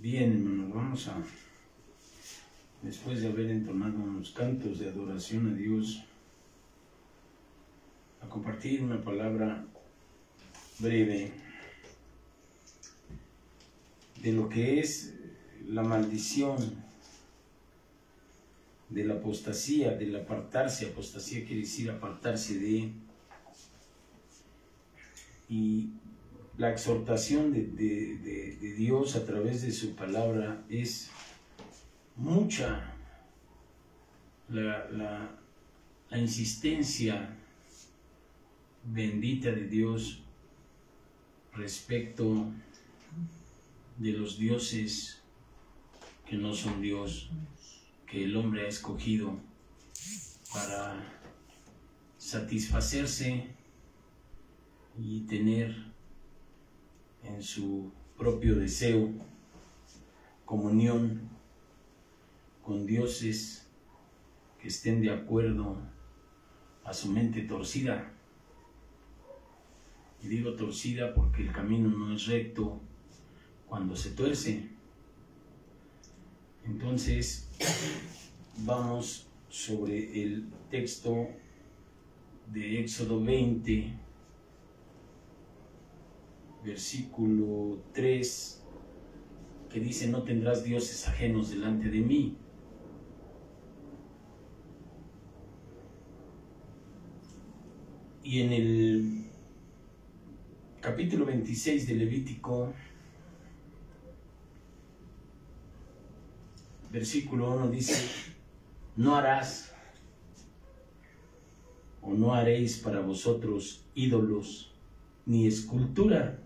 Bien, hermanos, vamos a, después de haber entonado unos cantos de adoración a Dios, a compartir una palabra breve de lo que es la maldición de la apostasía, del apartarse. Apostasía quiere decir apartarse de, y la exhortación de Dios a través de su palabra es mucha. La insistencia bendita de Dios respecto de los dioses que no son Dios, que el hombre ha escogido para satisfacerse y tener en su propio deseo comunión con dioses que estén de acuerdo a su mente torcida. Y digo torcida porque el camino no es recto cuando se tuerce. Entonces vamos sobre el texto de Éxodo 20, versículo 3, que dice: no tendrás dioses ajenos delante de mí. Y en el capítulo 26 de Levítico, versículo 1 dice: no harás o no haréis para vosotros ídolos ni escultura,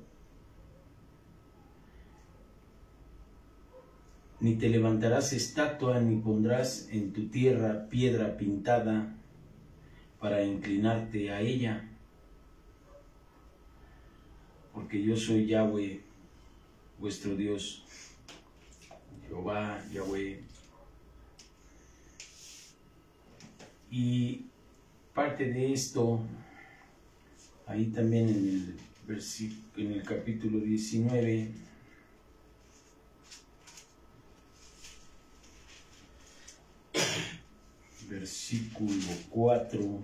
ni te levantarás estatua, ni pondrás en tu tierra piedra pintada para inclinarte a ella, porque yo soy Yahweh, vuestro Dios, Jehová, Yahweh. Y parte de esto, ahí también en el capítulo 19, versículo 4,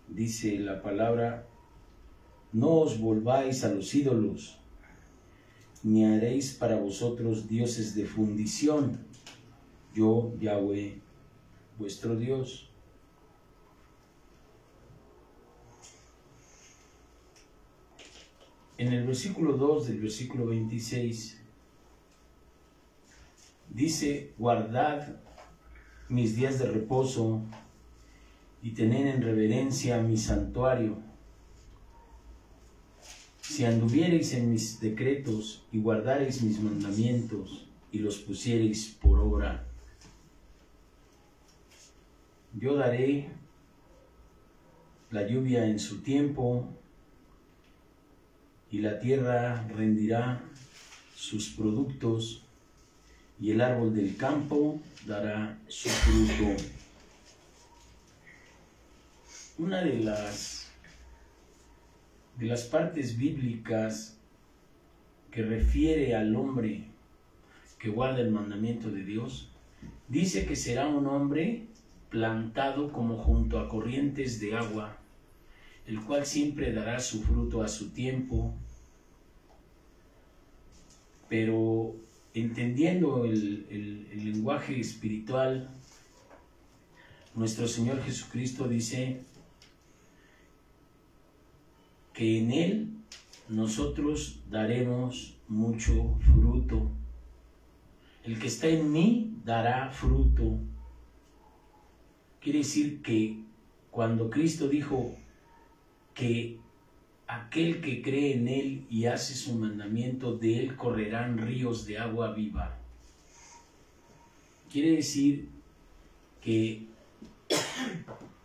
dice la palabra: no os volváis a los ídolos, ni haréis para vosotros dioses de fundición, yo, Yahweh, vuestro Dios. En el versículo 2 del versículo 26 dice: guardad mis días de reposo y tened en reverencia mi santuario. Si anduviereis en mis decretos y guardareis mis mandamientos y los pusiereis por obra, yo daré la lluvia en su tiempo y la tierra rendirá sus productos y el árbol del campo dará su fruto. Una de las partes bíblicas que refiere al hombre que guarda el mandamiento de Dios, dice que será un hombre plantado como junto a corrientes de agua, el cual siempre dará su fruto a su tiempo. Pero entendiendo el lenguaje espiritual, nuestro Señor Jesucristo dice que en Él nosotros daremos mucho fruto. El que está en mí dará fruto. Quiere decir que cuando Cristo dijo que aquel que cree en Él y hace su mandamiento, de Él correrán ríos de agua viva, quiere decir que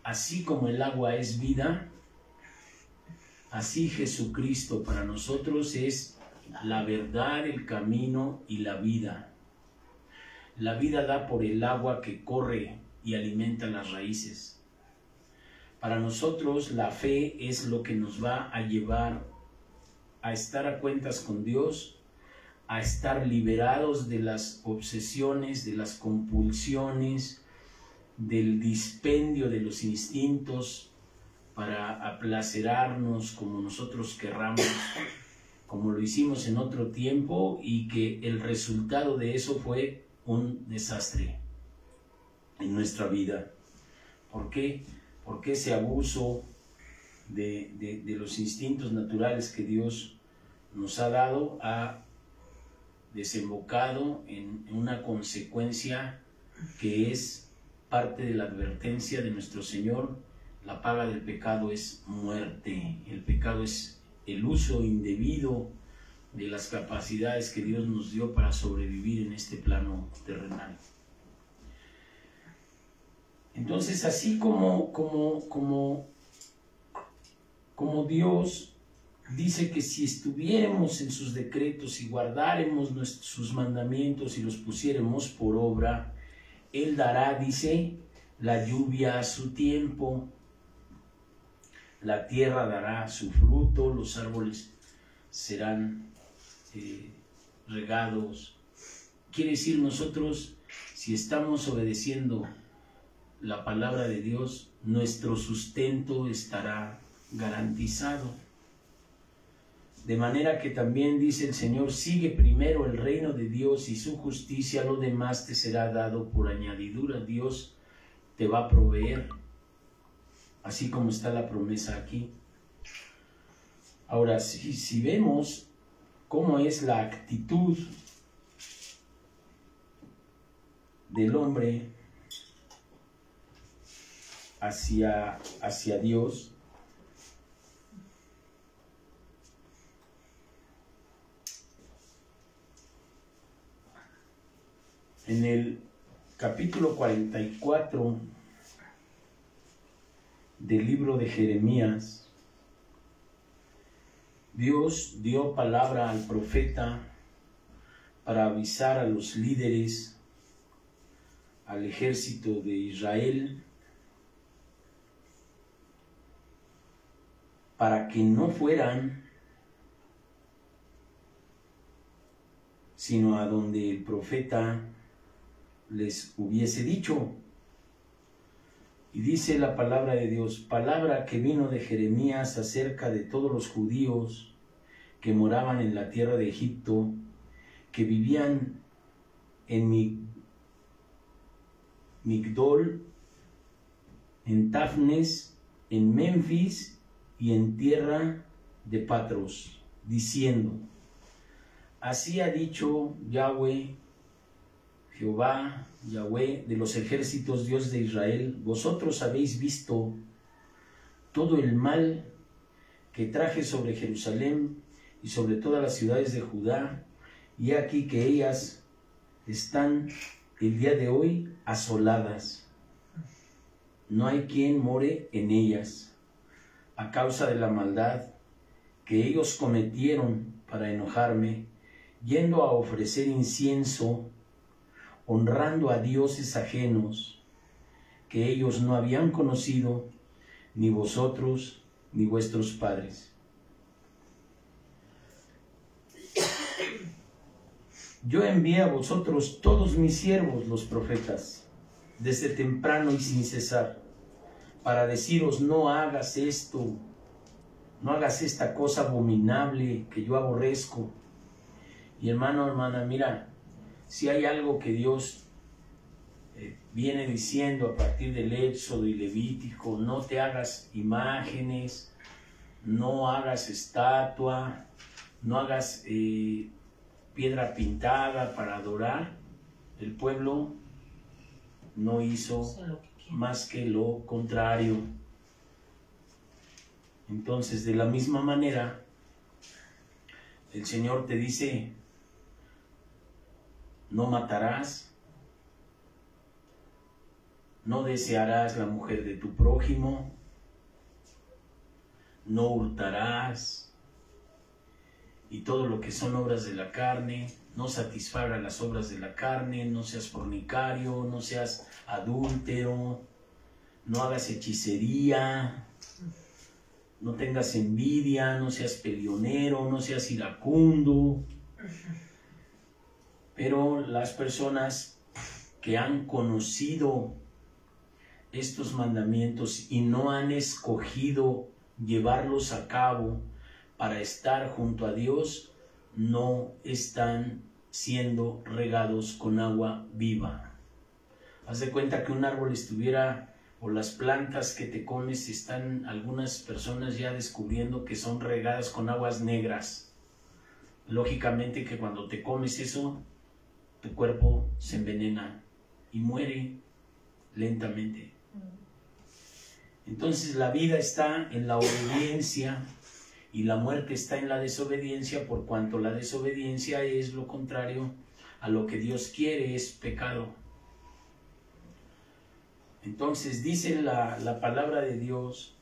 así como el agua es vida, así Jesucristo para nosotros es la verdad, el camino y la vida. La vida da por el agua que corre y alimenta las raíces. Para nosotros la fe es lo que nos va a llevar a estar a cuentas con Dios, a estar liberados de las obsesiones, de las compulsiones, del dispendio de los instintos para aplacerarnos como nosotros querramos, como lo hicimos en otro tiempo, y que el resultado de eso fue un desastre en nuestra vida. ¿Por qué? Porque ese abuso de los instintos naturales que Dios nos ha dado ha desembocado en una consecuencia que es parte de la advertencia de nuestro Señor. La paga del pecado es muerte. El pecado es el uso indebido de las capacidades que Dios nos dio para sobrevivir en este plano terrenal. Entonces, así como Dios dice que si estuviéramos en sus decretos y guardáremos sus mandamientos y los pusiéramos por obra, Él dará, dice, la lluvia a su tiempo, la tierra dará su fruto, los árboles serán regados. Quiere decir, nosotros, si estamos obedeciendo la palabra de Dios, nuestro sustento estará garantizado. De manera que también dice el Señor: sigue primero el reino de Dios y su justicia, lo demás te será dado por añadidura. Dios te va a proveer, así como está la promesa aquí. Ahora, si vemos cómo es la actitud del hombre hacia Dios, en el capítulo 44 del libro de Jeremías, Dios dio palabra al profeta para avisar a los líderes, al ejército de Israel, para que no fueran sino a donde el profeta les hubiese dicho. Y dice la palabra de Dios, palabra que vino de Jeremías acerca de todos los judíos que moraban en la tierra de Egipto, que vivían en Migdol, en Tafnes, en Memphis y en tierra de Patros, diciendo: así ha dicho Yahweh, Jehová, Yahweh de los ejércitos, Dios de Israel, vosotros habéis visto todo el mal que traje sobre Jerusalén y sobre todas las ciudades de Judá, y aquí que ellas están el día de hoy asoladas. No hay quien more en ellas, a causa de la maldad que ellos cometieron para enojarme, yendo a ofrecer incienso, honrando a dioses ajenos que ellos no habían conocido, ni vosotros ni vuestros padres. Yo envié a vosotros todos mis siervos, los profetas, desde temprano y sin cesar, para deciros: no hagas esto, no hagas esta cosa abominable que yo aborrezco. Y hermano, hermana, mira, si hay algo que Dios viene diciendo a partir del Éxodo y Levítico: no te hagas imágenes, no hagas estatua, no hagas piedra pintada para adorar. El pueblo no hizo más que lo contrario. Entonces, de la misma manera, el Señor te dice: no matarás, no desearás la mujer de tu prójimo, no hurtarás, y todo lo que son obras de la carne, no satisfagas las obras de la carne, no seas fornicario, no seas adúltero, no hagas hechicería, no tengas envidia, no seas peleonero, no seas iracundo. Pero las personas que han conocido estos mandamientos y no han escogido llevarlos a cabo para estar junto a Dios, no están siendo regados con agua viva. Haz de cuenta que un árbol estuviera, o las plantas que te comes, están algunas personas ya descubriendo que son regadas con aguas negras. Lógicamente que cuando te comes eso, tu cuerpo se envenena y muere lentamente. Entonces la vida está en la obediencia y la muerte está en la desobediencia, por cuanto la desobediencia es lo contrario a lo que Dios quiere, es pecado. Entonces dice la palabra de Dios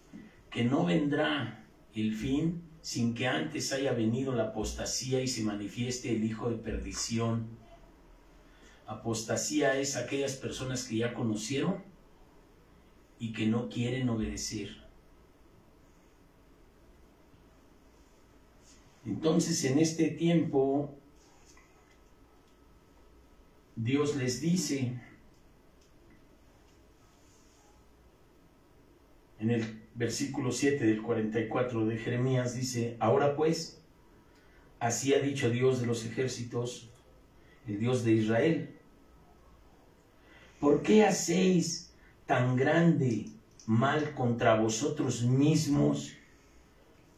que no vendrá el fin sin que antes haya venido la apostasía y se manifieste el hijo de perdición. Apostasía es aquellas personas que ya conocieron y que no quieren obedecer. Entonces, en este tiempo, Dios les dice, en el versículo 7 del 44 de Jeremías, dice: ahora pues, así ha dicho Dios de los ejércitos, el Dios de Israel, ¿por qué hacéis tan grande mal contra vosotros mismos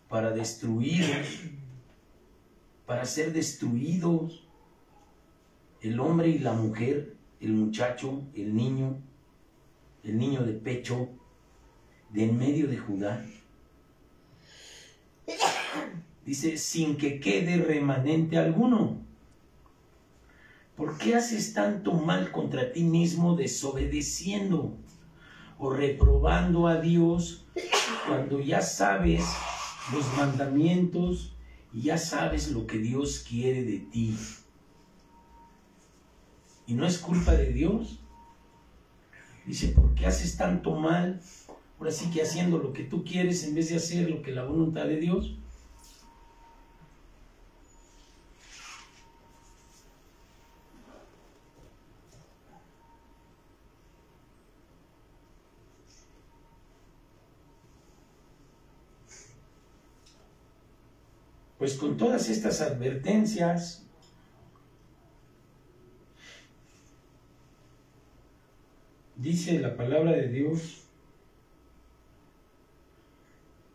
para destruiros, para ser destruidos, el hombre y la mujer, el muchacho, el niño de pecho, de en medio de Judá? Dice, sin que quede remanente alguno. ¿Por qué haces tanto mal contra ti mismo, desobedeciendo o reprobando a Dios, cuando ya sabes los mandamientos y ya sabes lo que Dios quiere de ti? ¿Y no es culpa de Dios? Dice, ¿por qué haces tanto mal? Ahora sí que haciendo lo que tú quieres en vez de hacer lo que la voluntad de Dios. Pues con todas estas advertencias, dice la palabra de Dios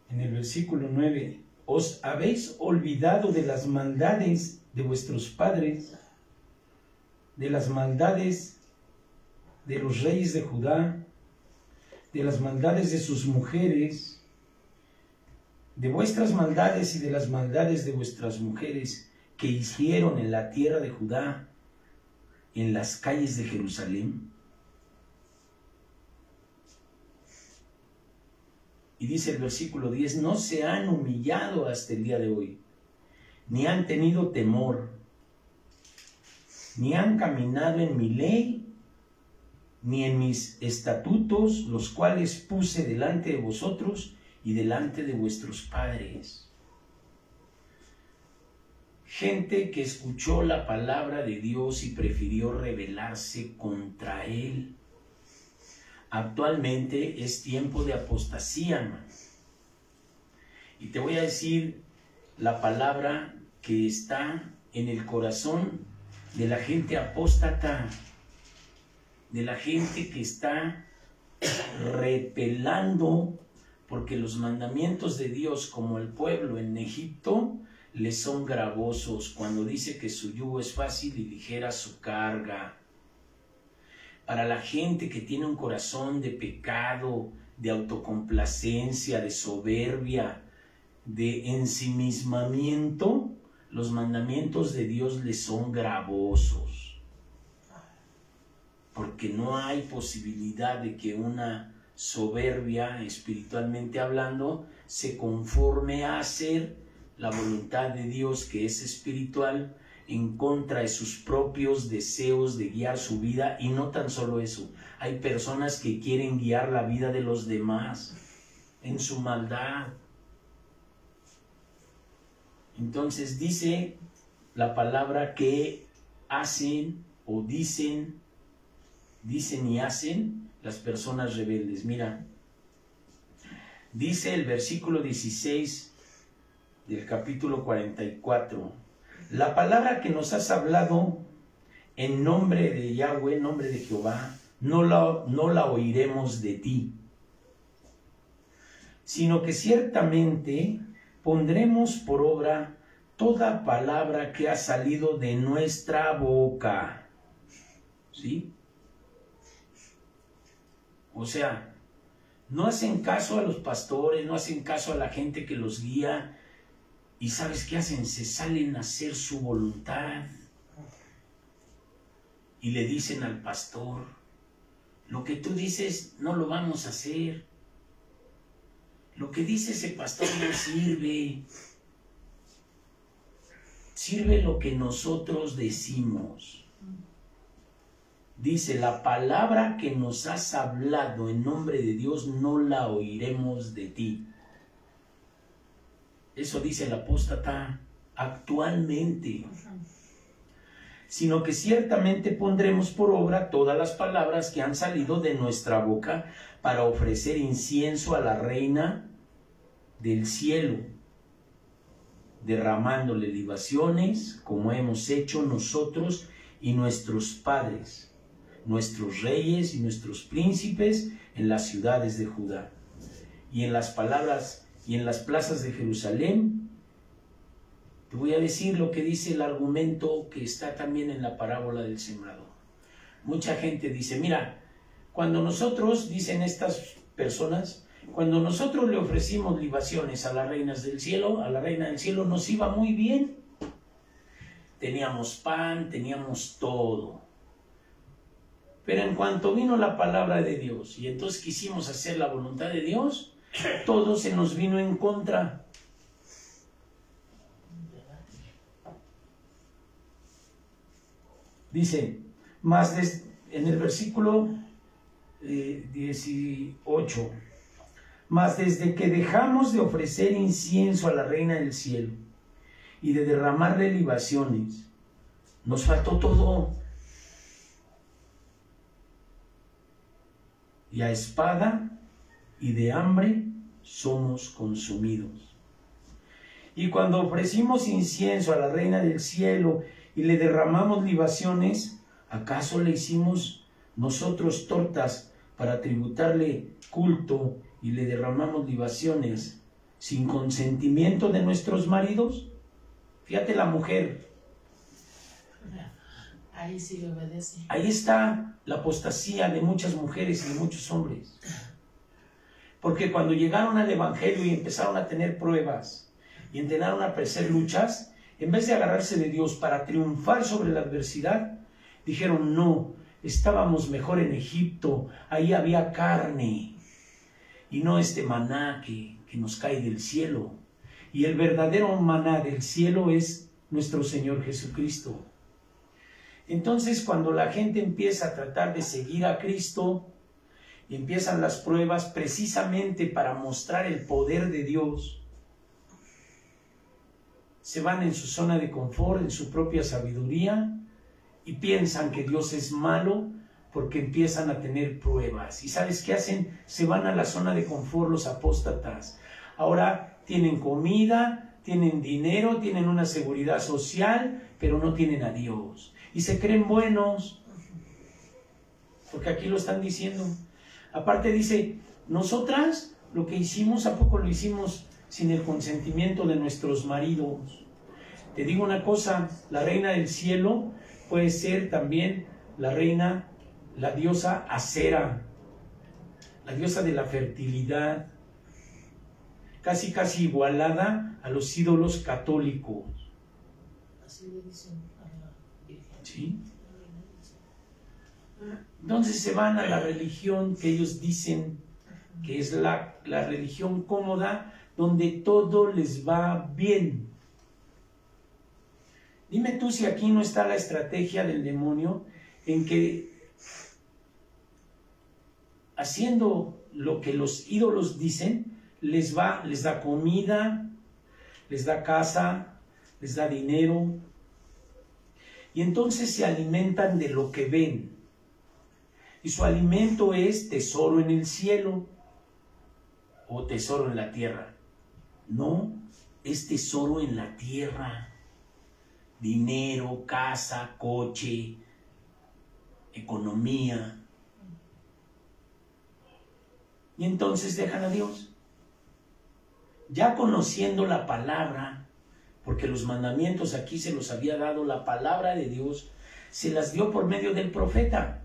en el versículo 9, os habéis olvidado de las maldades de vuestros padres, de las maldades de los reyes de Judá, de las maldades de sus mujeres, de vuestras maldades y de las maldades de vuestras mujeres que hicieron en la tierra de Judá, en las calles de Jerusalén. Y dice el versículo 10, no se han humillado hasta el día de hoy, ni han tenido temor, ni han caminado en mi ley, ni en mis estatutos, los cuales puse delante de vosotros y delante de vuestros padres. Gente que escuchó la palabra de Dios y prefirió rebelarse contra Él. Actualmente es tiempo de apostasía, hermano. Y te voy a decir la palabra que está en el corazón de la gente apóstata, de la gente que está repelando, porque los mandamientos de Dios, como el pueblo en Egipto, les son gravosos, cuando dice que su yugo es fácil y ligera su carga. Para la gente que tiene un corazón de pecado, de autocomplacencia, de soberbia, de ensimismamiento, los mandamientos de Dios les son gravosos. Porque no hay posibilidad de que una soberbia, espiritualmente hablando, se conforme a hacer la voluntad de Dios, que es espiritual, en contra de sus propios deseos de guiar su vida. Y no tan solo eso, hay personas que quieren guiar la vida de los demás en su maldad. Entonces dice la palabra que hacen o dicen y hacen las personas rebeldes. Mira, dice el versículo 16 del capítulo 44, la palabra que nos has hablado en nombre de Yahweh, en nombre de Jehová, no la oiremos de ti, sino que ciertamente pondremos por obra toda palabra que ha salido de nuestra boca. ¿Sí? O sea, no hacen caso a los pastores, no hacen caso a la gente que los guía, y ¿sabes qué hacen? Se salen a hacer su voluntad y le dicen al pastor, lo que tú dices no lo vamos a hacer, lo que dice ese pastor no sirve, sirve lo que nosotros decimos. Dice, la palabra que nos has hablado en nombre de Dios no la oiremos de ti. Eso dice el apóstata actualmente. Sino que ciertamente pondremos por obra todas las palabras que han salido de nuestra boca para ofrecer incienso a la reina del cielo, derramándole libaciones como hemos hecho nosotros y nuestros padres, nuestros reyes y nuestros príncipes en las ciudades de Judá y en las plazas de Jerusalén. Te voy a decir lo que dice el argumento que está también en la parábola del sembrador. Mucha gente dice, mira, cuando nosotros, dicen estas personas, cuando nosotros le ofrecimos libaciones a las reinas del cielo, a la reina del cielo nos iba muy bien. Teníamos pan, teníamos todo. Pero en cuanto vino la palabra de Dios y entonces quisimos hacer la voluntad de Dios, todo se nos vino en contra. Dice, en el versículo 18, mas desde que dejamos de ofrecer incienso a la reina del cielo y de derramarle libaciones, nos faltó todo. Y a espada y de hambre somos consumidos. Y cuando ofrecimos incienso a la reina del cielo y le derramamos libaciones, ¿acaso le hicimos nosotros tortas para tributarle culto y le derramamos libaciones sin consentimiento de nuestros maridos? Fíjate la mujer. Ahí sí le obedece. Ahí está la apostasía de muchas mujeres y de muchos hombres. Porque cuando llegaron al evangelio y empezaron a tener pruebas y empezaron a aparecer luchas, en vez de agarrarse de Dios para triunfar sobre la adversidad, dijeron, no, estábamos mejor en Egipto, ahí había carne, y no este maná que nos cae del cielo. Y el verdadero maná del cielo es nuestro Señor Jesucristo. Entonces, cuando la gente empieza a tratar de seguir a Cristo, y empiezan las pruebas precisamente para mostrar el poder de Dios, se van en su zona de confort, en su propia sabiduría, y piensan que Dios es malo porque empiezan a tener pruebas. ¿Y sabes qué hacen? Se van a la zona de confort los apóstatas. Ahora tienen comida, tienen dinero, tienen una seguridad social, pero no tienen a Dios. Y se creen buenos, porque aquí lo están diciendo. Aparte dice, nosotras lo que hicimos, ¿a poco lo hicimos sin el consentimiento de nuestros maridos? Te digo una cosa, la reina del cielo puede ser también la reina, la diosa Acera, la diosa de la fertilidad, casi igualada a los ídolos católicos. Así le dicen a la Virgen. ¿Sí? Entonces se van a la religión que ellos dicen que es la religión cómoda, donde todo les va bien. Dime tú si aquí no está la estrategia del demonio en que haciendo lo que los ídolos dicen, les da comida, les da casa, les da dinero. Y entonces se alimentan de lo que ven. Y su alimento es tesoro en el cielo o tesoro en la tierra. No, es tesoro en la tierra. Dinero, casa, coche, economía. Y entonces dejan a Dios. Ya conociendo la palabra, porque los mandamientos aquí se los había dado la palabra de Dios, se las dio por medio del profeta.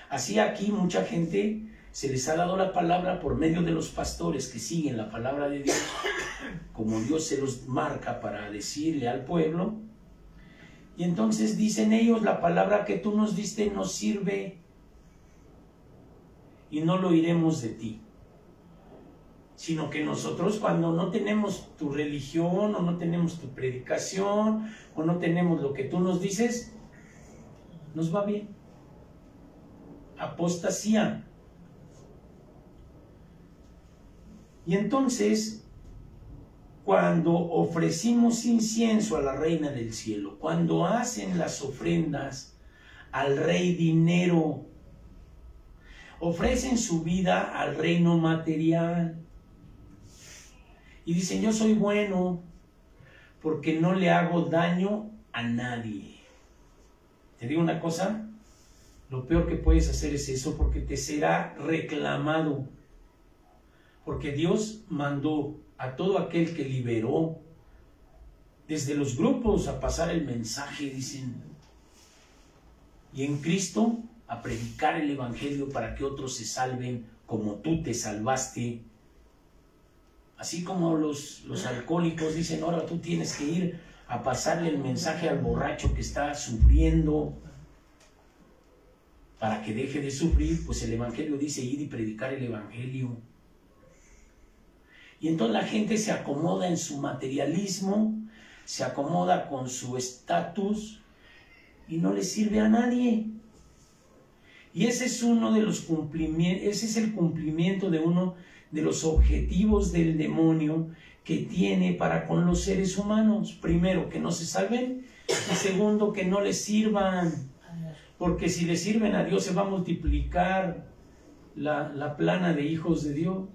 Así aquí mucha gente se les ha dado la palabra por medio de los pastores que siguen la palabra de Dios, como Dios se los marca para decirle al pueblo. Y entonces dicen ellos, la palabra que tú nos diste nos sirve y no lo oiremos de ti. Sino que nosotros cuando no tenemos tu religión o no tenemos tu predicación o no tenemos lo que tú nos dices, nos va bien. Apostasía. Y entonces, cuando ofrecimos incienso a la reina del cielo, cuando hacen las ofrendas al rey dinero, ofrecen su vida al reino material y dicen, yo soy bueno porque no le hago daño a nadie. Te digo una cosa, lo peor que puedes hacer es eso, porque te será reclamado, porque Dios mandó a todo aquel que liberó desde los grupos a pasar el mensaje, dicen, y en Cristo a predicar el evangelio para que otros se salven como tú te salvaste. Así como los alcohólicos dicen, ahora tú tienes que ir a pasarle el mensaje al borracho que está sufriendo para que deje de sufrir, pues el evangelio dice ir y predicar el evangelio. Y entonces la gente se acomoda en su materialismo, se acomoda con su estatus y no le sirve a nadie. Y ese es uno de los cumplimientos, ese es el cumplimiento de uno de los objetivos del demonio que tiene para con los seres humanos. Primero, que no se salven, y segundo, que no les sirvan. Porque si le sirven a Dios se va a multiplicar la plana de hijos de Dios.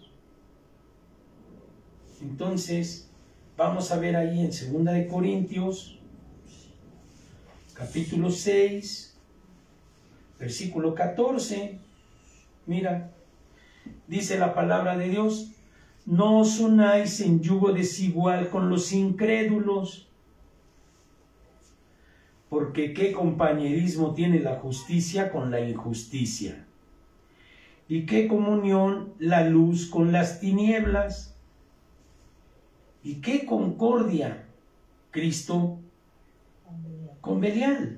Entonces, vamos a ver ahí en 2 de Corintios, capítulo 6, versículo 14. Mira, dice la palabra de Dios, no os unáis en yugo desigual con los incrédulos, porque qué compañerismo tiene la justicia con la injusticia, y qué comunión la luz con las tinieblas, y qué concordia Cristo con Belial.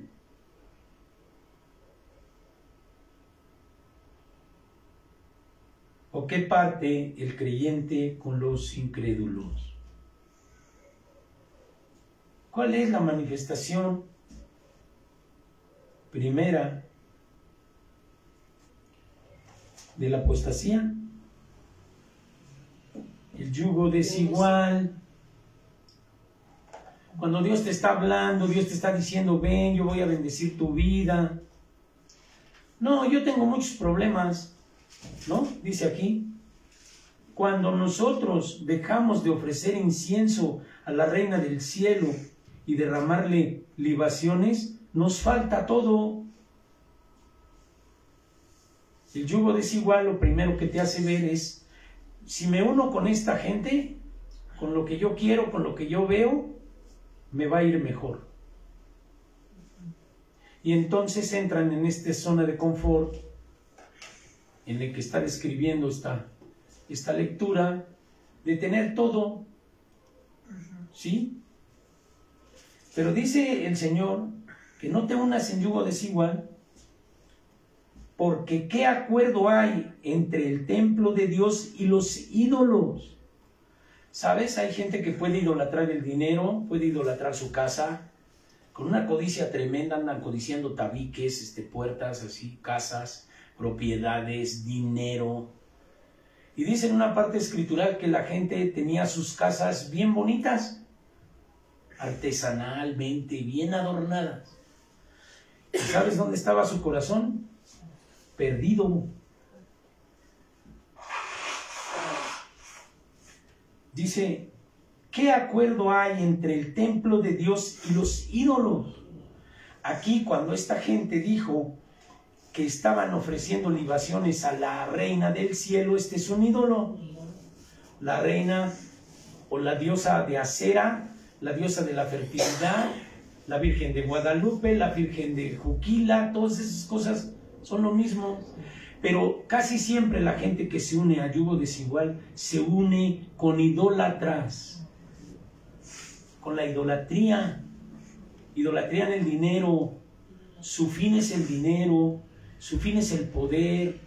¿O qué parte el creyente con los incrédulos? ¿Cuál es la manifestación primera de la apostasía? El yugo desigual. Cuando Dios te está hablando, Dios te está diciendo, ven, yo voy a bendecir tu vida. No, yo tengo muchos problemas, ¿no? Dice aquí, cuando nosotros dejamos de ofrecer incienso a la reina del cielo y derramarle libaciones, nos falta todo. El yugo desigual lo primero que te hace ver es, si me uno con esta gente, con lo que yo quiero, con lo que yo veo, me va a ir mejor. Y entonces entran en esta zona de confort en la que está describiendo esta lectura, de tener todo, ¿sí? Pero dice el Señor que no te unas en yugo desigual, porque ¿qué acuerdo hay entre el templo de Dios y los ídolos? ¿Sabes? Hay gente que puede idolatrar el dinero, puede idolatrar su casa, con una codicia tremenda, andan codiciando tabiques, puertas así, casas, propiedades, dinero. Y dice en una parte escritural que la gente tenía sus casas bien bonitas, artesanalmente, bien adornadas. ¿Y sabes dónde estaba su corazón? Perdido. Dice, ¿qué acuerdo hay entre el templo de Dios y los ídolos? Aquí, cuando esta gente dijo que estaban ofreciendo libaciones a la reina del cielo, este es un ídolo. La reina o la diosa de Acera, la diosa de la fertilidad, la Virgen de Guadalupe, la Virgen de Juquila, todas esas cosas son lo mismo. Pero casi siempre la gente que se une a yugo desigual se une con idólatras, con la idolatría. Idolatrían el dinero, su fin es el dinero, su fin es el poder,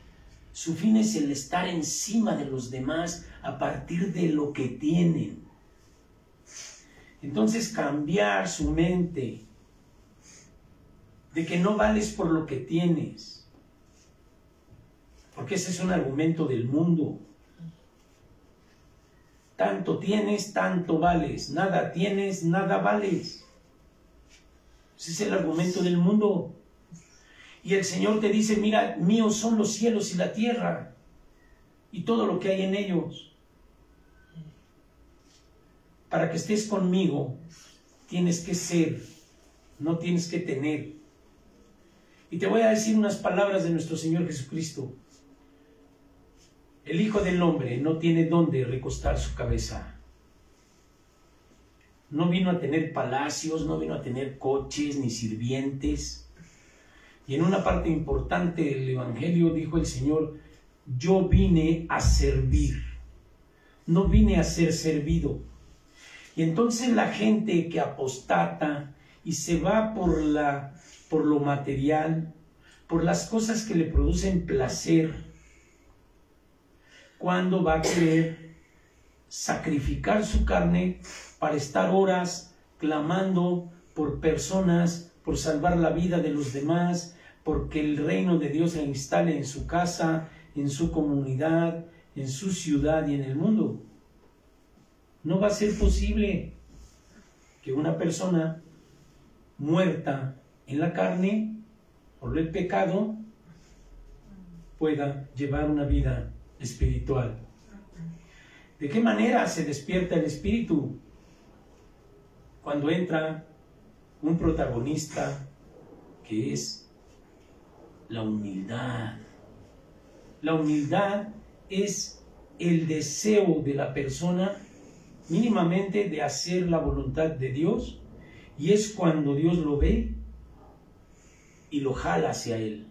su fin es el estar encima de los demás a partir de lo que tienen. Entonces cambiar su mente de que no vales por lo que tienes, porque ese es un argumento del mundo. Tanto tienes, tanto vales. Nada tienes, nada vales. Ese es el argumento del mundo. Y el Señor te dice, mira, míos son los cielos y la tierra y todo lo que hay en ellos. Para que estés conmigo, tienes que ser, no tienes que tener. Y te voy a decir unas palabras de nuestro Señor Jesucristo. El Hijo del Hombre no tiene dónde recostar su cabeza. No vino a tener palacios, no vino a tener coches ni sirvientes. Y en una parte importante del Evangelio dijo el Señor, yo vine a servir, no vine a ser servido. Y entonces la gente que apostata y se va por lo material, por las cosas que le producen placer, ¿cuándo va a querer sacrificar su carne para estar horas clamando por personas, por salvar la vida de los demás, porque el reino de Dios se instale en su casa, en su comunidad, en su ciudad y en el mundo? No va a ser posible que una persona muerta en la carne por el pecado pueda llevar una vida espiritual. ¿De qué manera se despierta el espíritu? Cuando entra un protagonista que es la humildad. La humildad es el deseo de la persona mínimamente de hacer la voluntad de Dios, y es cuando Dios lo ve y lo jala hacia Él.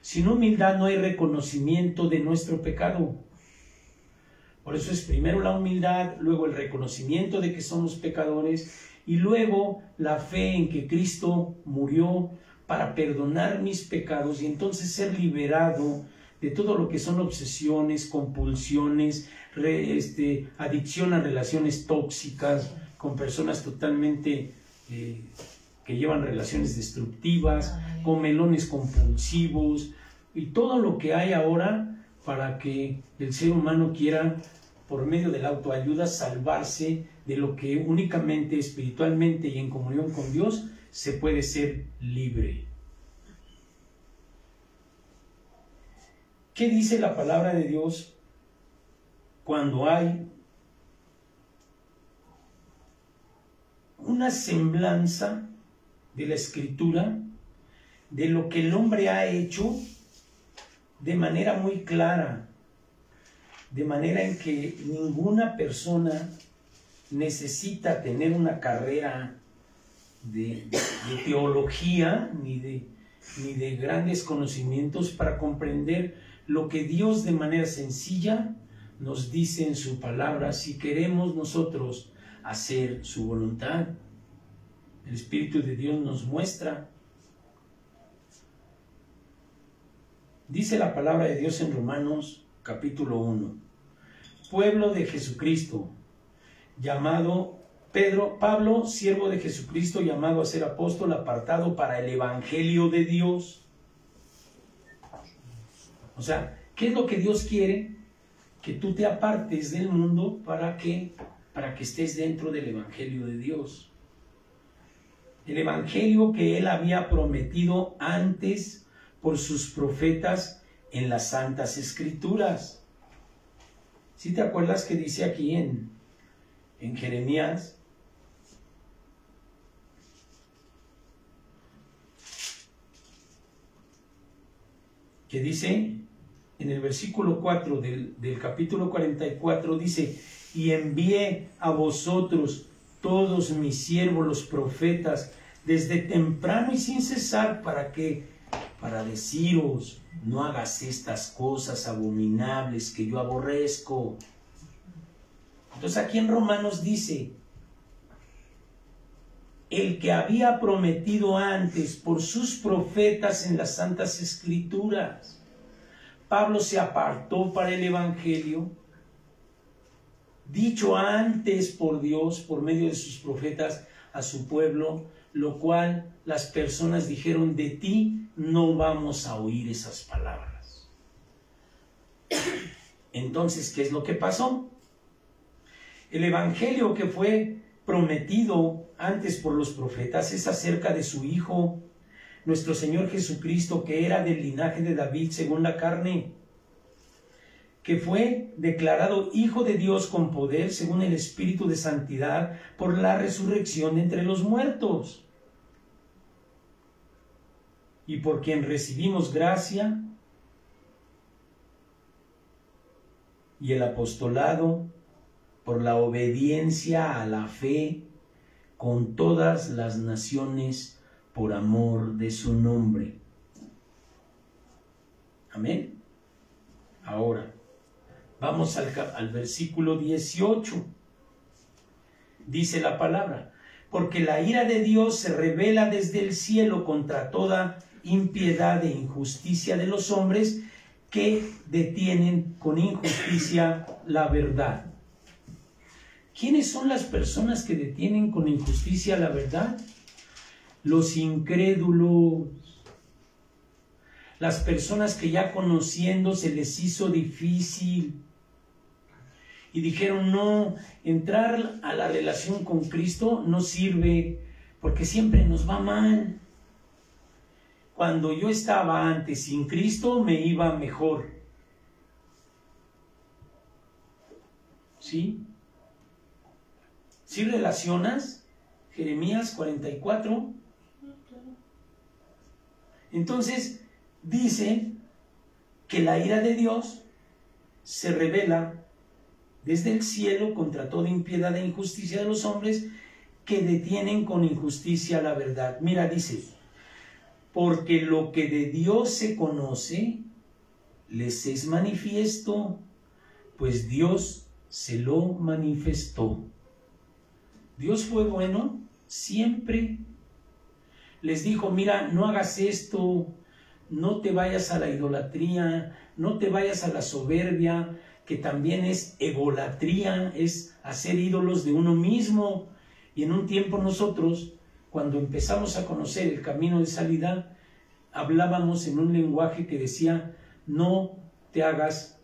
Sin humildad no hay reconocimiento de nuestro pecado. Por eso es primero la humildad, luego el reconocimiento de que somos pecadores y luego la fe en que Cristo murió para perdonar mis pecados y entonces ser liberado de todo lo que son obsesiones, compulsiones, adicción a relaciones tóxicas con personas totalmente que llevan relaciones destructivas, con melones compulsivos y todo lo que hay ahora para que el ser humano quiera, por medio de la autoayuda, salvarse de lo que únicamente espiritualmente y en comunión con Dios se puede ser libre. ¿Qué dice la palabra de Dios cuando hay una semblanza de la Escritura de lo que el hombre ha hecho de manera muy clara, de manera en que ninguna persona necesita tener una carrera de teología ni de grandes conocimientos para comprender lo que Dios de manera sencilla nos dice en su palabra si queremos nosotros hacer su voluntad? El Espíritu de Dios nos muestra. Dice la palabra de Dios en Romanos capítulo 1. Pueblo de Jesucristo, llamado Pablo, siervo de Jesucristo, llamado a ser apóstol, apartado para el Evangelio de Dios. O sea, ¿qué es lo que Dios quiere? Que tú te apartes del mundo para que estés dentro del Evangelio de Dios. el evangelio que él había prometido antes por sus profetas en las Santas Escrituras. ¿Sí te acuerdas que dice aquí en Jeremías? Que dice en el versículo 4 del capítulo 44, dice: y envié a vosotros todos mis siervos los profetas desde temprano y sin cesar, para deciros, no hagas estas cosas abominables que yo aborrezco. Entonces aquí en Romanos dice: el que había prometido antes por sus profetas en las Santas Escrituras. Pablo se apartó para el evangelio, dicho antes por Dios, por medio de sus profetas, a su pueblo, lo cual las personas dijeron: de ti no vamos a oír esas palabras. Entonces, ¿qué es lo que pasó? El evangelio que fue prometido antes por los profetas es acerca de su Hijo, nuestro Señor Jesucristo, que era del linaje de David según la carne, que fue declarado Hijo de Dios con poder según el Espíritu de Santidad por la resurrección de entre los muertos, y por quien recibimos gracia y el apostolado por la obediencia a la fe con todas las naciones por amor de su nombre. Amén. Ahora, vamos al versículo 18. Dice la palabra: porque la ira de Dios se revela desde el cielo contra toda impiedad e injusticia de los hombres que detienen con injusticia la verdad. ¿Quiénes son las personas que detienen con injusticia la verdad? Los incrédulos. Las personas que ya conociendo se les hizo difícil y dijeron: no, entrar a la relación con Cristo no sirve porque siempre nos va mal. Cuando yo estaba antes sin Cristo me iba mejor. ¿Sí? ¿Sí relacionas Jeremías 44? Entonces dice que la ira de Dios se revela desde el cielo contra toda impiedad e injusticia de los hombres que detienen con injusticia la verdad. Mira, dice: porque lo que de Dios se conoce les es manifiesto, pues Dios se lo manifestó. Dios fue bueno siempre. Les dijo: mira, no hagas esto, no te vayas a la idolatría, no te vayas a la soberbia, que también es egolatría, es hacer ídolos de uno mismo. Y en un tiempo nosotros, cuando empezamos a conocer el camino de salida, hablábamos en un lenguaje que decía: no te hagas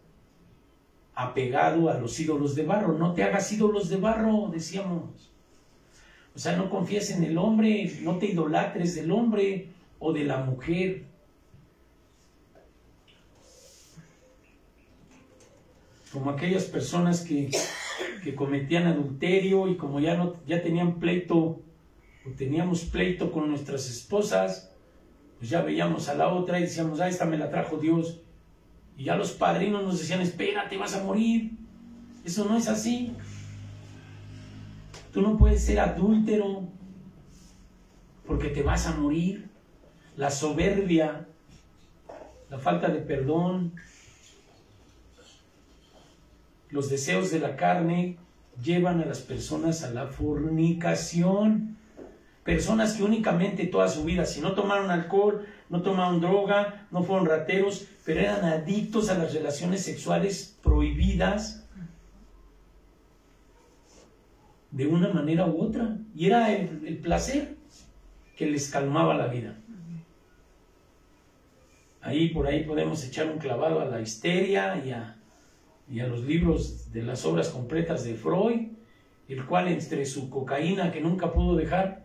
apegado a los ídolos de barro, no te hagas ídolos de barro, decíamos. O sea, no confíes en el hombre, no te idolatres del hombre o de la mujer. Como aquellas personas que cometían adulterio y como ya tenían pleito o teníamos pleito con nuestras esposas, pues ya veíamos a la otra y decíamos: ah, esta me la trajo Dios. Y ya los padrinos nos decían: espérate, vas a morir. Eso no es así. Tú no puedes ser adúltero porque te vas a morir. La soberbia, la falta de perdón, los deseos de la carne llevan a las personas a la fornicación. Personas que únicamente toda su vida, si no tomaron alcohol, no tomaron droga, no fueron rateros, pero eran adictos a las relaciones sexuales prohibidas de una manera u otra. Y era el placer que les calmaba la vida. Por ahí podemos echar un clavado a la histeria y a los libros de las obras completas de Freud, el cual entre su cocaína que nunca pudo dejar,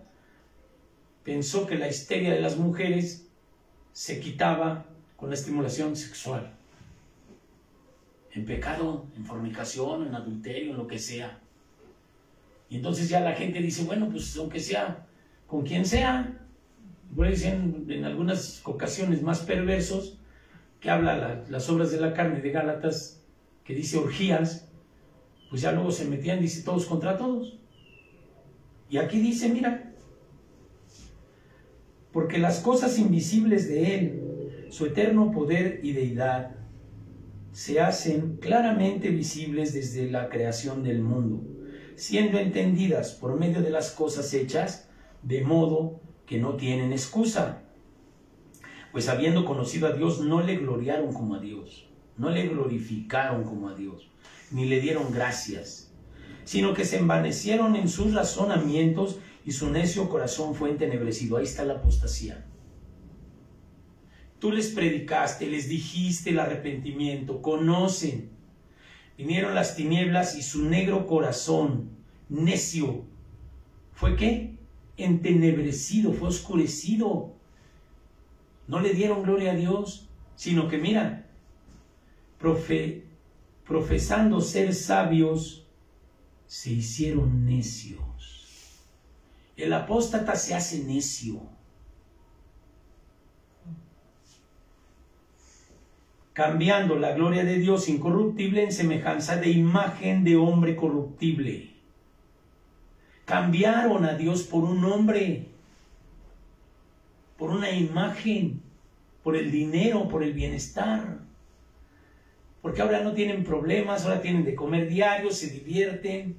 pensó que la histeria de las mujeres se quitaba con la estimulación sexual. En pecado, en fornicación, en adulterio, en lo que sea. Y entonces ya la gente dice, bueno, pues aunque sea con quien sea, por ahí dicen en algunas ocasiones más perversos, que habla las obras de la carne de Gálatas, que dice orgías, pues ya luego se metían, dice, todos contra todos. Y aquí dice, mira, porque las cosas invisibles de Él, su eterno poder y deidad, se hacen claramente visibles desde la creación del mundo, siendo entendidas por medio de las cosas hechas, de modo que no tienen excusa. Pues habiendo conocido a Dios, no le gloriaron como a Dios, no le glorificaron como a Dios, ni le dieron gracias, sino que se envanecieron en sus razonamientos y su necio corazón fue entenebrecido. Ahí está la apostasía. Tú les predicaste, les dijiste el arrepentimiento, conocen. Vinieron las tinieblas y su negro corazón, necio, ¿fue qué? Entenebrecido, fue oscurecido. No le dieron gloria a Dios, sino que mira, profesando ser sabios, se hicieron necios. El apóstata se hace necio. Cambiando la gloria de Dios incorruptible en semejanza de imagen de hombre corruptible. Cambiaron a Dios por un hombre, por una imagen, por el dinero, por el bienestar. Porque ahora no tienen problemas, ahora tienen de comer diario, se divierten.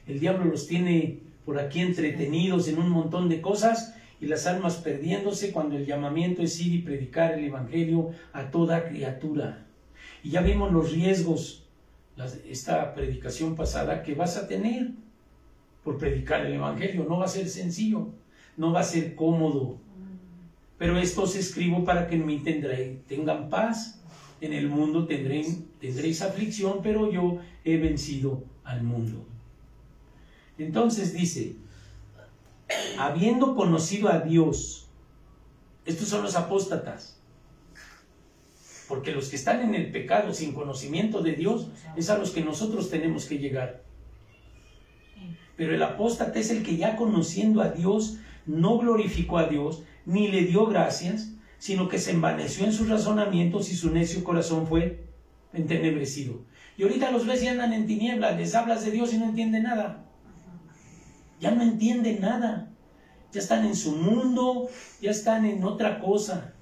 El diablo los tiene por aquí entretenidos en un montón de cosas y las almas perdiéndose cuando el llamamiento es ir y predicar el evangelio a toda criatura. Y ya vimos los riesgos, esta predicación pasada, que vas a tener por predicar el evangelio. No va a ser sencillo, no va a ser cómodo. Pero esto os escribo para que en mí tengan paz. En el mundo tendréis aflicción, pero yo he vencido al mundo. Entonces dice, habiendo conocido a Dios, estos son los apóstatas, porque los que están en el pecado sin conocimiento de Dios es a los que nosotros tenemos que llegar. Pero el apóstata es el que ya conociendo a Dios no glorificó a Dios ni le dio gracias, sino que se envaneció en sus razonamientos y su necio corazón fue entenebrecido. Y ahorita los ves y andan en tinieblas, les hablas de Dios y no entienden nada. Ya no entienden nada. Ya están en su mundo, ya están en otra cosa.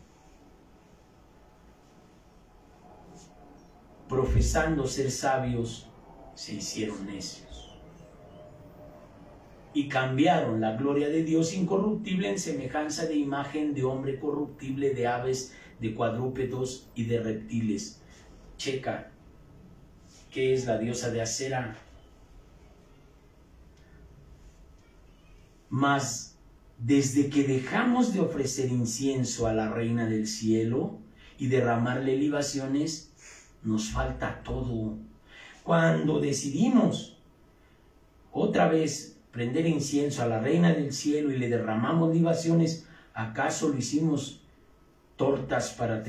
Profesando ser sabios, se hicieron necios. Y cambiaron la gloria de Dios incorruptible en semejanza de imagen de hombre corruptible, de aves, de cuadrúpedos y de reptiles. Checa, ¿qué es la diosa de Acera? Mas desde que dejamos de ofrecer incienso a la reina del cielo y derramarle libaciones, nos falta todo. Cuando decidimos otra vez prender incienso a la reina del cielo y le derramamos libaciones, ¿acaso lo hicimos tortas para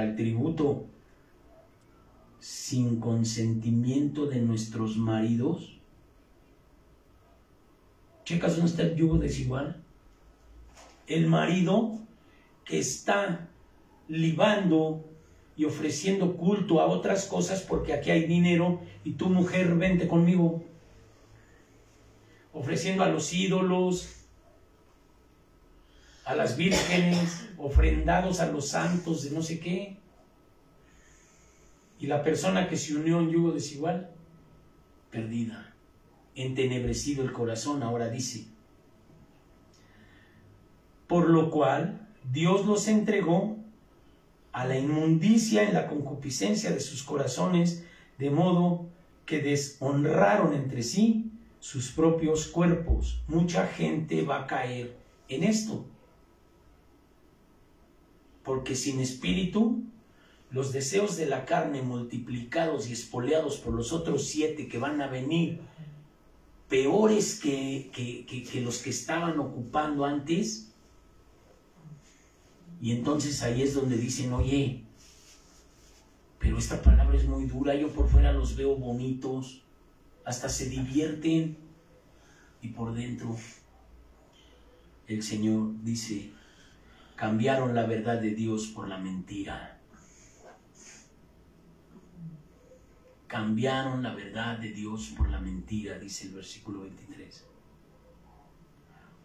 el tributo sin consentimiento de nuestros maridos? ¿Checas dónde está el yugo desigual? El marido que está libando y ofreciendo culto a otras cosas porque aquí hay dinero y tu mujer, vente conmigo. Ofreciendo a los ídolos, a las vírgenes, ofrendados a los santos de no sé qué. Y la persona que se unió en yugo desigual, perdida. Entenebrecido el corazón, ahora dice. Por lo cual Dios los entregó a la inmundicia en la concupiscencia de sus corazones, de modo que deshonraron entre sí sus propios cuerpos. Mucha gente va a caer en esto. Porque sin espíritu, los deseos de la carne multiplicados y espoleados por los otros 7 que van a venir, peores que los que estaban ocupando antes, Y entonces ahí es donde dicen, oye, pero esta palabra es muy dura, yo por fuera los veo bonitos, hasta se divierten, y por dentro el Señor dice, cambiaron la verdad de Dios por la mentira. Cambiaron la verdad de Dios por la mentira, dice el versículo 23.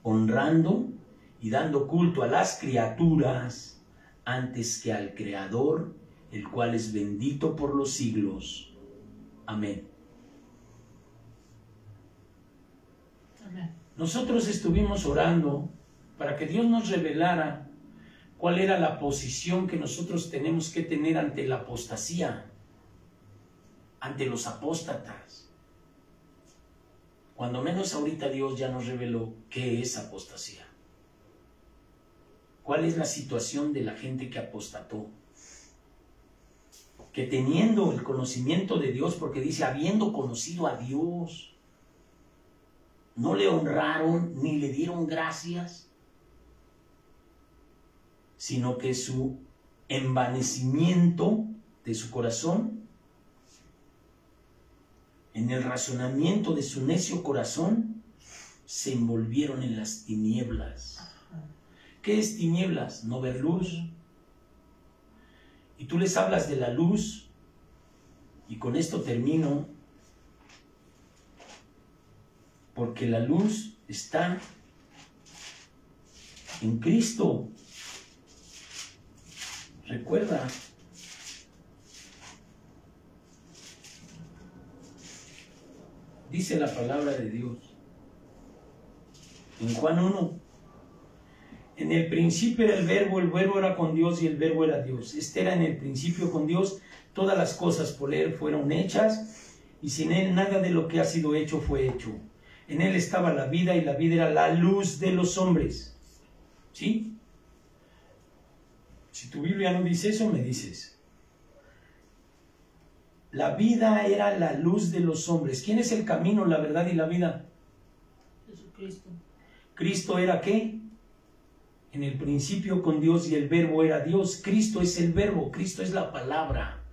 Honrando y dando culto a las criaturas antes que al Creador, el cual es bendito por los siglos. Amén. Amén. Nosotros estuvimos orando para que Dios nos revelara cuál era la posición que nosotros tenemos que tener ante la apostasía, ante los apóstatas. Cuando menos ahorita Dios ya nos reveló qué es apostasía. ¿Cuál es la situación de la gente que apostató? Que teniendo el conocimiento de Dios, porque dice, habiendo conocido a Dios, no le honraron ni le dieron gracias, sino que su envanecimiento de su corazón, en el razonamiento de su necio corazón, se envolvieron en las tinieblas. ¿Qué es tinieblas? No ver luz. Y tú les hablas de la luz, y con esto termino, porque la luz está en Cristo. Recuerda, dice la palabra de Dios en Juan 1, en el principio era el verbo era con Dios y el verbo era Dios. Este era en el principio con Dios, todas las cosas por él fueron hechas y sin él nada de lo que ha sido hecho fue hecho. En él estaba la vida y la vida era la luz de los hombres. ¿Sí? Si tu Biblia no dice eso, me dices. La vida era la luz de los hombres. ¿Quién es el camino, la verdad y la vida? Jesucristo. ¿Cristo era qué? En el principio con Dios y el verbo era Dios. Cristo es el verbo, Cristo es la palabra.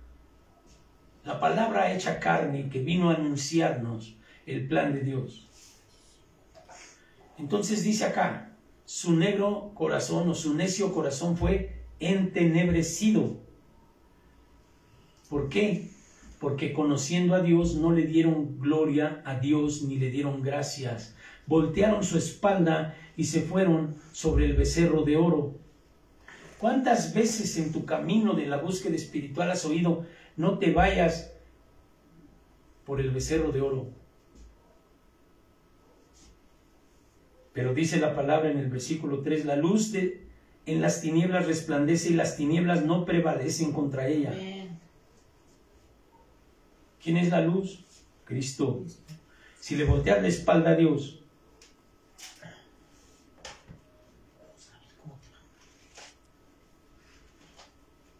La palabra hecha carne que vino a anunciarnos el plan de Dios. Entonces dice acá, su negro corazón o su necio corazón fue entenebrecido. ¿Por qué? Porque conociendo a Dios no le dieron gloria a Dios ni le dieron gracias. Voltearon su espalda y se fueron sobre el becerro de oro. ¿Cuántas veces en tu camino de la búsqueda espiritual has oído, no te vayas por el becerro de oro? Pero dice la palabra en el versículo 3, la luz en las tinieblas resplandece y las tinieblas no prevalecen contra ella. Amén. ¿Quién es la luz? Cristo. Si le volteas la espalda a Dios,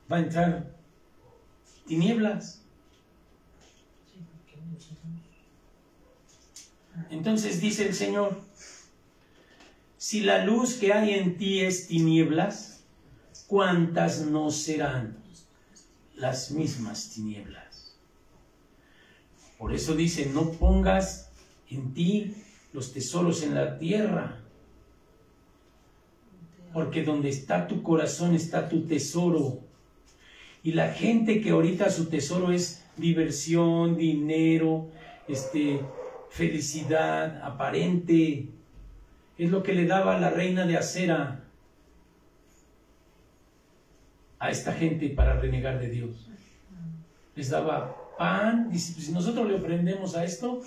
va a entrar tinieblas. Entonces dice el Señor, si la luz que hay en ti es tinieblas, ¿cuántas no serán las mismas tinieblas? Por eso dice, no pongas en ti los tesoros en la tierra, porque donde está tu corazón está tu tesoro. Y la gente que ahorita su tesoro es diversión, dinero, felicidad aparente, es lo que le daba la reina de Acera a esta gente para renegar de Dios. Les daba pan, dice, si nosotros le ofrendemos a esto,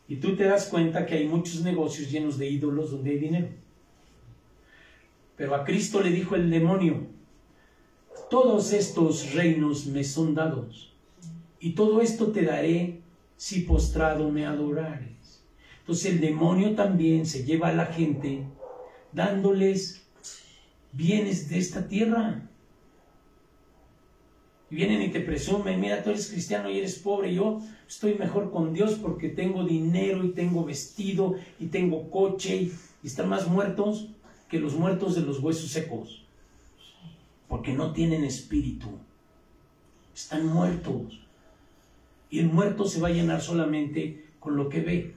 y tú te das cuenta que hay muchos negocios llenos de ídolos donde hay dinero. Pero a Cristo le dijo el demonio, todos estos reinos me son dados, y todo esto te daré si postrado me adorares. Entonces el demonio también se lleva a la gente dándoles bienes de esta tierra. Y vienen y te presumen, mira, tú eres cristiano y eres pobre, yo estoy mejor con Dios porque tengo dinero y tengo vestido y tengo coche y están más muertos que los muertos de los huesos secos. porque no tienen espíritu. Están muertos. Y el muerto se va a llenar solamente con lo que ve.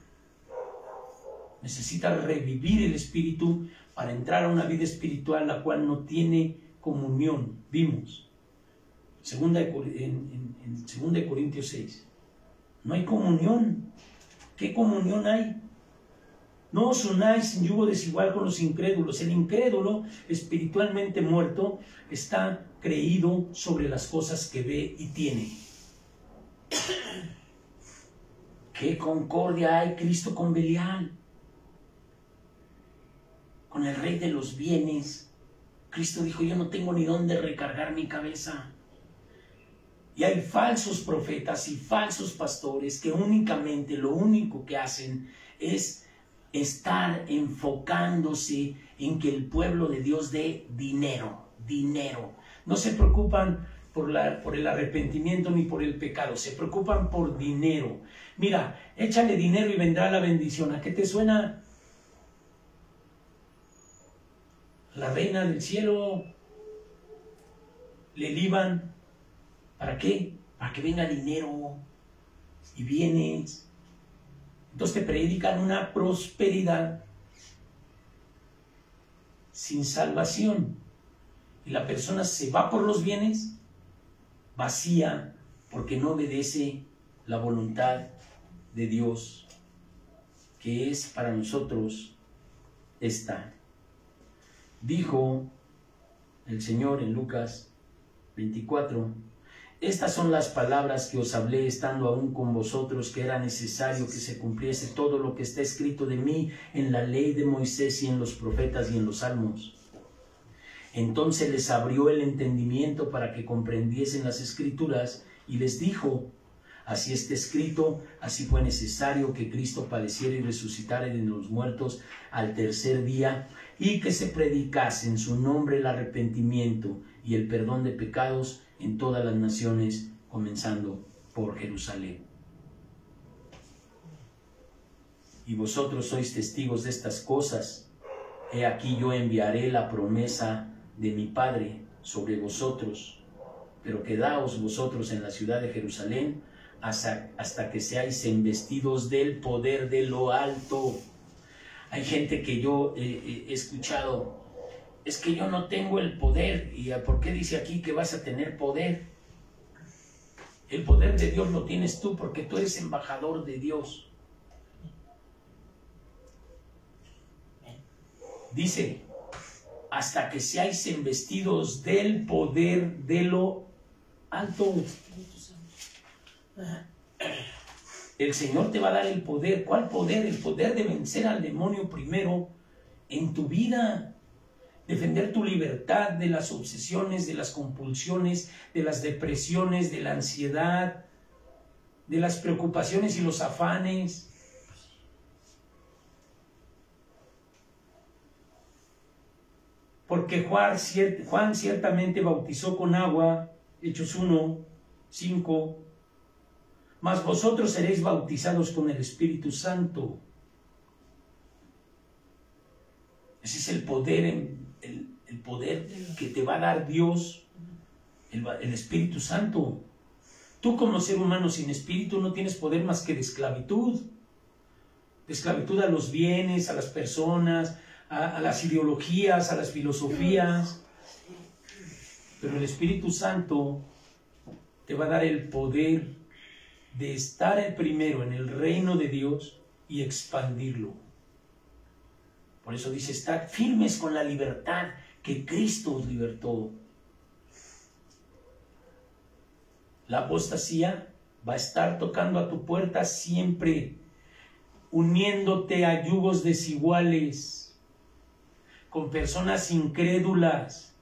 Necesita revivir el espíritu para entrar a una vida espiritual la cual no tiene comunión. Vimos en 2 Corintios 6. No hay comunión. ¿Qué comunión hay? No os unáis en yugo desigual con los incrédulos. El incrédulo, espiritualmente muerto, está creído sobre las cosas que ve y tiene. ¿Qué concordia hay Cristo con Belial? Con el rey de los bienes. Cristo dijo, yo no tengo ni dónde recargar mi cabeza. Y hay falsos profetas y falsos pastores que únicamente lo único que hacen es estar enfocándose en que el pueblo de Dios dé dinero. No se preocupan por el arrepentimiento ni por el pecado, se preocupan por dinero. Mira, échale dinero y vendrá la bendición. ¿A qué te suena? La reina del cielo le liban. ¿Para qué? Para que venga dinero y bienes. Entonces te predican una prosperidad sin salvación. Y la persona se va por los bienes vacía porque no obedece la voluntad de Dios, que es para nosotros esta. Dijo el Señor en Lucas 24, estas son las palabras que os hablé estando aún con vosotros, que era necesario que se cumpliese todo lo que está escrito de mí en la ley de Moisés y en los profetas y en los salmos. Entonces les abrió el entendimiento para que comprendiesen las escrituras y les dijo, así está escrito, así fue necesario que Cristo padeciera y resucitara de los muertos al tercer día y que se predicase en su nombre el arrepentimiento y el perdón de pecados en todas las naciones, comenzando por Jerusalén. Y vosotros sois testigos de estas cosas. He aquí yo enviaré la promesa de mi Padre sobre vosotros, pero quedaos vosotros en la ciudad de Jerusalén hasta que seáis embestidos del poder de lo alto. Hay gente que yo he escuchado, es que yo no tengo el poder. ¿Y por qué dice aquí que vas a tener poder? El poder de Dios lo tienes tú porque tú eres embajador de Dios. Dice, hasta que seáis embestidos del poder de lo alto. El Señor te va a dar el poder. ¿Cuál poder? El poder de vencer al demonio primero en tu vida. Defender tu libertad de las obsesiones, de las compulsiones, de las depresiones, de la ansiedad, de las preocupaciones y los afanes. Porque Juan ciertamente bautizó con agua, Hechos 1, 5, mas vosotros seréis bautizados con el Espíritu Santo. Ese es el poder, el poder que te va a dar Dios, el Espíritu Santo. Tú como ser humano sin espíritu no tienes poder más que de esclavitud. De esclavitud a los bienes, a las personas, a las ideologías, a las filosofías. Pero el Espíritu Santo te va a dar el poder de estar el primero en el reino de Dios y expandirlo. Por eso dice, estad firmes con la libertad que Cristo os libertó. La apostasía va a estar tocando a tu puerta siempre, uniéndote a yugos desiguales, con personas incrédulas,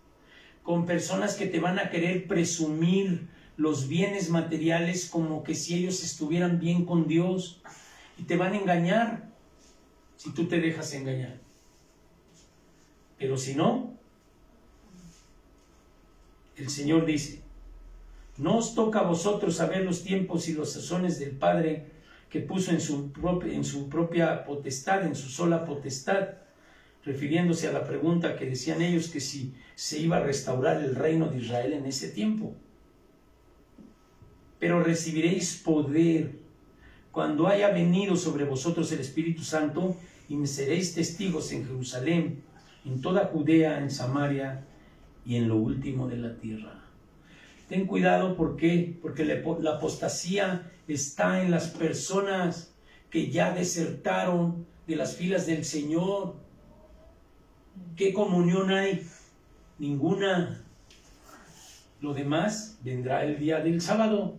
con personas que te van a querer presumir los bienes materiales como que si ellos estuvieran bien con Dios, y te van a engañar si tú te dejas engañar. Pero si no, el Señor dice, no os toca a vosotros saber los tiempos y los sazones del Padre que puso en su propia potestad, en su sola potestad. refiriéndose a la pregunta que decían ellos que si se iba a restaurar el reino de Israel en ese tiempo. Pero recibiréis poder cuando haya venido sobre vosotros el Espíritu Santo, y me seréis testigos en Jerusalén, en toda Judea, en Samaria y en lo último de la tierra. Ten cuidado, ¿por qué? Porque la apostasía está en las personas que ya desertaron de las filas del Señor. ¿Qué comunión hay? Ninguna. Lo demás vendrá el día del sábado.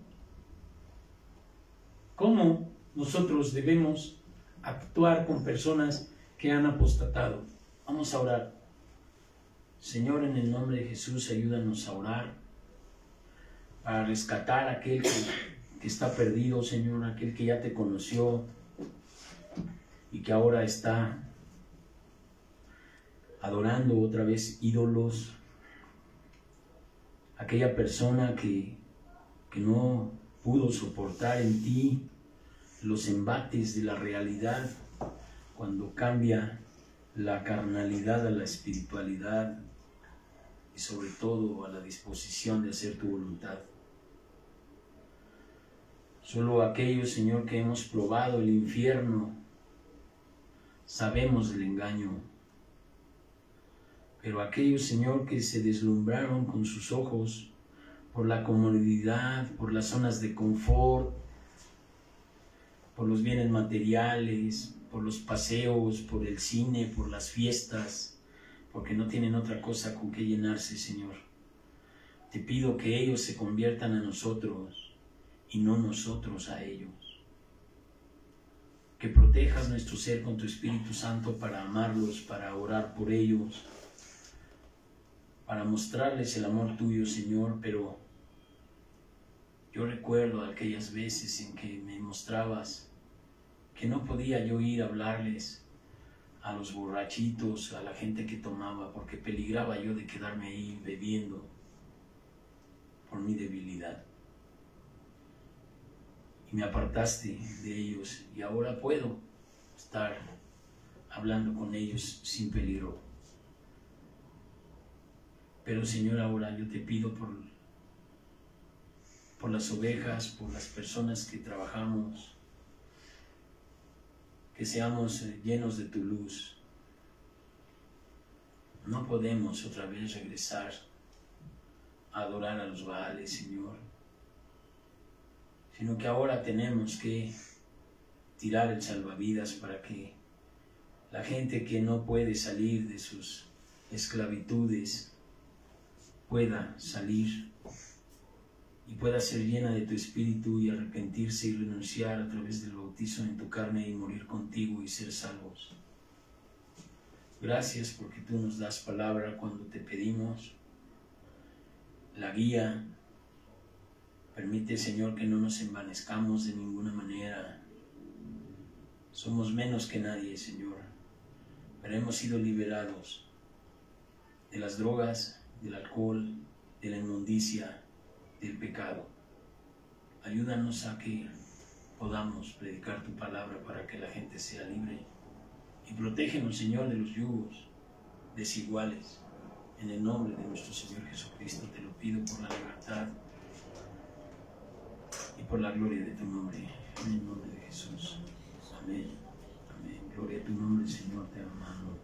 ¿Cómo nosotros debemos actuar con personas que han apostatado? Vamos a orar. Señor, en el nombre de Jesús, ayúdanos a orar para rescatar a aquel que está perdido, Señor, aquel que ya te conoció y que ahora está adorando otra vez ídolos. Aquella persona que no pudo soportar en ti los embates de la realidad cuando cambia la carnalidad a la espiritualidad y sobre todo a la disposición de hacer tu voluntad. Solo aquellos, Señor, que hemos probado el infierno, sabemos del engaño. Pero aquellos, Señor, que se deslumbraron con sus ojos por la comodidad, por las zonas de confort, por los bienes materiales, por los paseos, por el cine, por las fiestas, porque no tienen otra cosa con que llenarse, Señor. Te pido que ellos se conviertan a nosotros y no nosotros a ellos. Que protejas nuestro ser con tu Espíritu Santo para amarlos, para orar por ellos, para mostrarles el amor tuyo, Señor. Pero yo recuerdo aquellas veces en que me mostrabas que no podía yo ir a hablarles a los borrachitos, a la gente que tomaba, porque peligraba yo de quedarme ahí bebiendo por mi debilidad. Y me apartaste de ellos, y ahora puedo estar hablando con ellos sin peligro. Pero, Señor, ahora yo te pido por las ovejas, por las personas que trabajamos, que seamos llenos de tu luz. No podemos otra vez regresar a adorar a los Baales, Señor, sino que ahora tenemos que tirar el salvavidas para que la gente que no puede salir de sus esclavitudes pueda salir y pueda ser llena de tu Espíritu y arrepentirse y renunciar a través del bautizo en tu carne y morir contigo y ser salvos. Gracias porque tú nos das palabra cuando te pedimos la guía. Permite, Señor, que no nos envanezcamos de ninguna manera. Somos menos que nadie, Señor, pero hemos sido liberados de las drogas, del alcohol, de la inmundicia, del pecado. Ayúdanos a que podamos predicar tu palabra para que la gente sea libre. Y protégenos, Señor, de los yugos desiguales. En el nombre de nuestro Señor Jesucristo te lo pido por la libertad y por la gloria de tu nombre. En el nombre de Jesús. Amén. Amén. Gloria a tu nombre, Señor, te amamos.